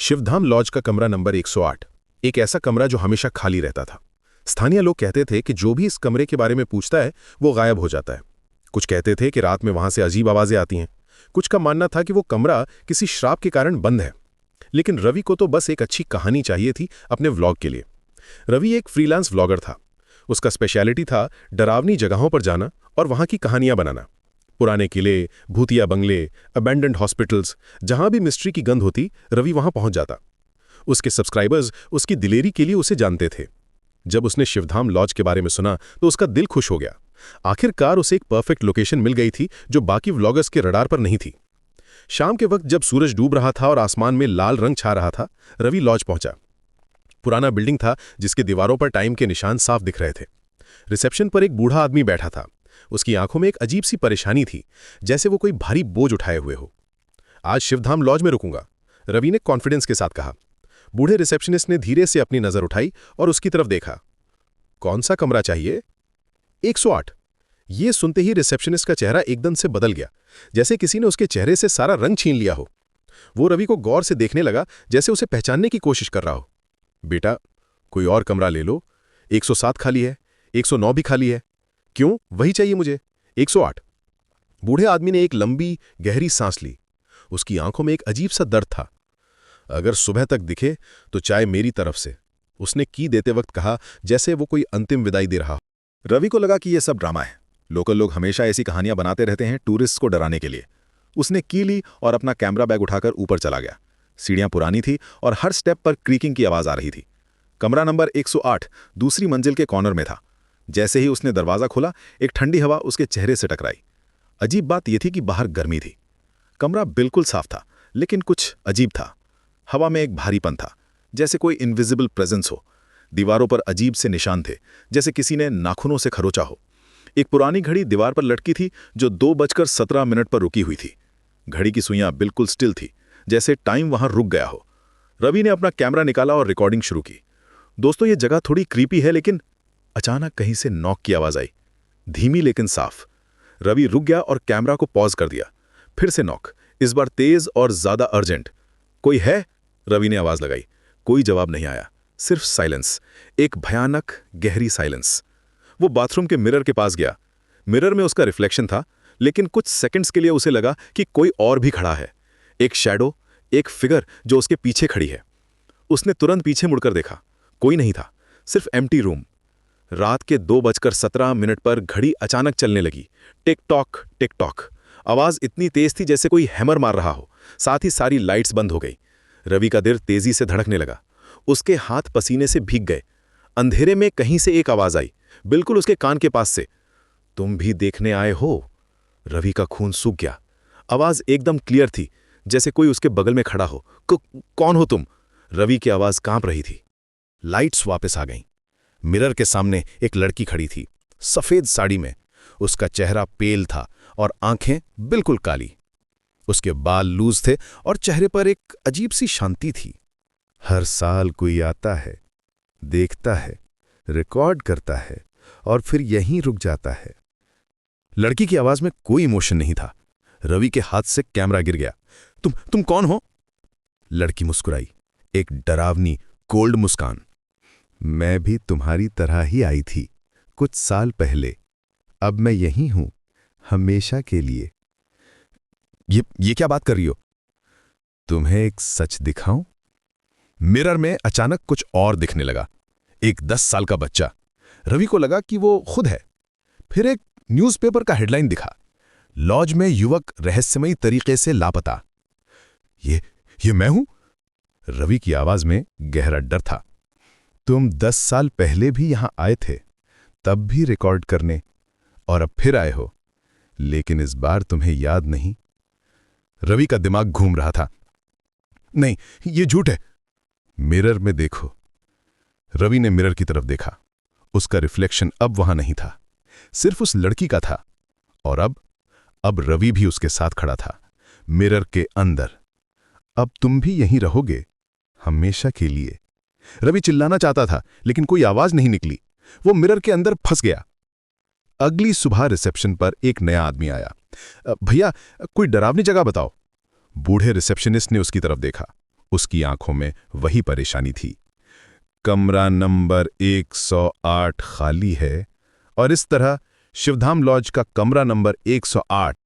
Shivdham laws का कमरा number 108 एक ऐसा कमरा जो हमेशा खाली रहता था। स्थानीय लोग कहते थे कि जो भी इस कमरे के बारे में पूछता है वो गायब हो जाता है। कुछ कहते थे कि रात में वहां से अजीब आवाजें आती हैं। कुछ का मानना था कि वो कमरा किसी श्राप के कारण बंद है। लेकिन रवि को तो बस एक अच्छी कहानी चाहिए थी अपने व्लॉग के लिए। रवि एक फ्रीलांस व्लॉगर था। उसका स्पेशलिटी था डरावनी जगहों पर जाना और वहां की कहानियां बनाना। पुराने किले, भूतिया बंगले, अबैंडन्ड हॉस्पिटल्स, जहां भी मिस्ट्री की गंध होती, रवि वहां पहुंच जाता। उसके सब्सक्राइबर्स उसकी दिलेरी के लिए उसे जानते थे। जब उसने शिवधाम लॉज के बारे में सुना तो उसका दिल खुश हो गया। आखिरकार उसे एक परफेक्ट लोकेशन मिल गई थी जो बाकी व्लॉगर्स के रडार पर नहीं थी। शाम के वक्त जब सूरज डूब रहा था और आसमान में लाल रंग छा रहा था, रवि लॉज पहुंचा। पुराना बिल्डिंग था जिसके दीवारों पर टाइम के निशान साफ दिख रहे थे। रिसेप्शन पर एक बूढ़ा आदमी बैठा था। उसकी आंखों में एक अजीब सी परेशानी थी, जैसे वो कोई भारी बोझ उठाए हुए हो। आज शिवधाम लॉज में रुकूंगा, रवि ने कॉन्फिडेंस के साथ कहा। बूढ़े रिसेप्शनिस्ट ने धीरे से अपनी नजर उठाई और उसकी तरफ देखा। कौन सा कमरा चाहिए? 108। ये सुनते ही रिसेप्शनिस्ट का चेहरा एकदम से बदल गया, जैसे किसी ने उसके चेहरे से सारा रंग छीन लिया हो। वो रवि को गौर से देखने लगा, जैसे उसे पहचानने की कोशिश कर रहा हो। बेटा, कोई और कमरा ले लो। 107 खाली है, 109 भी खाली है। क्यों, वही चाहिए मुझे, 108। बूढ़े आदमी ने एक लंबी गहरी सांस ली। उसकी आंखों में एक अजीब सा दर्द था। अगर सुबह तक दिखे तो चाय मेरी तरफ से, उसने की देते वक्त कहा, जैसे वो कोई अंतिम विदाई दे रहा हो। रवि को लगा कि यह सब ड्रामा है। लोकल लोग हमेशा ऐसी कहानियां बनाते रहते हैं टूरिस्ट को डराने के लिए। उसने की ली और अपना कैमरा बैग उठाकर ऊपर चला गया। सीढ़ियां पुरानी थी और हर स्टेप पर क्रीकिंग की आवाज आ रही थी। कमरा नंबर 108 दूसरी मंजिल के कॉर्नर में था। जैसे ही उसने दरवाजा खोला, एक ठंडी हवा उसके चेहरे से टकराई। अजीब बात यह थी कि बाहर गर्मी थी। कमरा बिल्कुल साफ था, लेकिन कुछ अजीब था। हवा में एक भारीपन था, जैसे कोई इनविजिबल प्रेजेंस हो। दीवारों पर अजीब से निशान थे, जैसे किसी ने नाखूनों से खरोचा हो। एक पुरानी घड़ी दीवार पर लटकी थी जो 2:17 पर रुकी हुई थी। घड़ी की सुइयां बिल्कुल स्टिल थी, जैसे टाइम वहां रुक गया हो। रवि ने अपना कैमरा निकाला और रिकॉर्डिंग शुरू की। दोस्तों, ये जगह थोड़ी क्रीपी है, लेकिन अचानक कहीं से नॉक की आवाज आई, धीमी लेकिन साफ। रवि रुक गया और कैमरा को पॉज कर दिया। फिर से नॉक, इस बार तेज और ज्यादा अर्जेंट। कोई है? रवि ने आवाज लगाई। कोई जवाब नहीं आया, सिर्फ साइलेंस, एक भयानक गहरी साइलेंस। वो बाथरूम के मिरर के पास गया। मिरर में उसका रिफ्लेक्शन था, लेकिन कुछ सेकंड्स के लिए उसे लगा कि कोई और भी खड़ा है। एक शैडो, एक फिगर जो उसके पीछे खड़ी है। उसने तुरंत पीछे मुड़कर देखा। कोई नहीं था, सिर्फ एम्प्टी रूम। रात के 2:17 पर घड़ी अचानक चलने लगी। Tick tock tick tock. आवाज इतनी तेज थी जैसे कोई हैमर मार रहा हो। साथ ही सारी लाइट्स बंद हो गई। रवि का दिल तेजी से धड़कने लगा। उसके हाथ पसीने से भीग गए। अंधेरे में कहीं से एक आवाज आई, बिल्कुल उसके कान के पास से। तुम भी देखने आए हो? रवि का खून सूख गया। आवाज एकदम क्लियर थी, जैसे कोई उसके बगल में खड़ा हो। कौन हो तुम? रवि की आवाज कांप रही थी। लाइट्स वापस आ गईं। मिरर के सामने एक लड़की खड़ी थी, सफेद साड़ी में। उसका चेहरा पेल था और आंखें बिल्कुल काली। उसके बाल लूज थे और चेहरे पर एक अजीब सी शांति थी। हर साल कोई आता है, देखता है, रिकॉर्ड करता है और फिर यहीं रुक जाता है। लड़की की आवाज में कोई इमोशन नहीं था। रवि के हाथ से कैमरा गिर गया। तुम कौन हो? लड़की मुस्कुराई, एक डरावनी कोल्ड मुस्कान। मैं भी तुम्हारी तरह ही आई थी कुछ साल पहले। अब मैं यहीं हूं, हमेशा के लिए। ये क्या बात कर रही हो? तुम्हें एक सच दिखाऊं? मिरर में अचानक कुछ और दिखने लगा। एक 10 साल का बच्चा। रवि को लगा कि वो खुद है। फिर एक न्यूज़पेपर का हेडलाइन दिखा, लॉज में युवक रहस्यमयी तरीके से लापता। ये मैं हूं? रवि की आवाज में गहरा डर था। तुम 10 साल पहले भी यहां आए थे, तब भी रिकॉर्ड करने, और अब फिर आए हो, लेकिन इस बार तुम्हें याद नहीं। रवि का दिमाग घूम रहा था। नहीं, ये झूठ है। मिरर में देखो। रवि ने मिरर की तरफ देखा। उसका रिफ्लेक्शन अब वहां नहीं था, सिर्फ उस लड़की का था। और अब रवि भी उसके साथ खड़ा था, मिरर के अंदर। अब तुम भी यहीं रहोगे, हमेशा के लिए। रवि चिल्लाना चाहता था, लेकिन कोई आवाज नहीं निकली। वो मिरर के अंदर फंस गया। अगली सुबह रिसेप्शन पर एक नया आदमी आया। भैया, कोई डरावनी जगह बताओ। बूढ़े रिसेप्शनिस्ट ने उसकी तरफ देखा। उसकी आंखों में वही परेशानी थी। कमरा नंबर 108 खाली है, और इस तरह शिवधाम लॉज का कमरा नंबर 108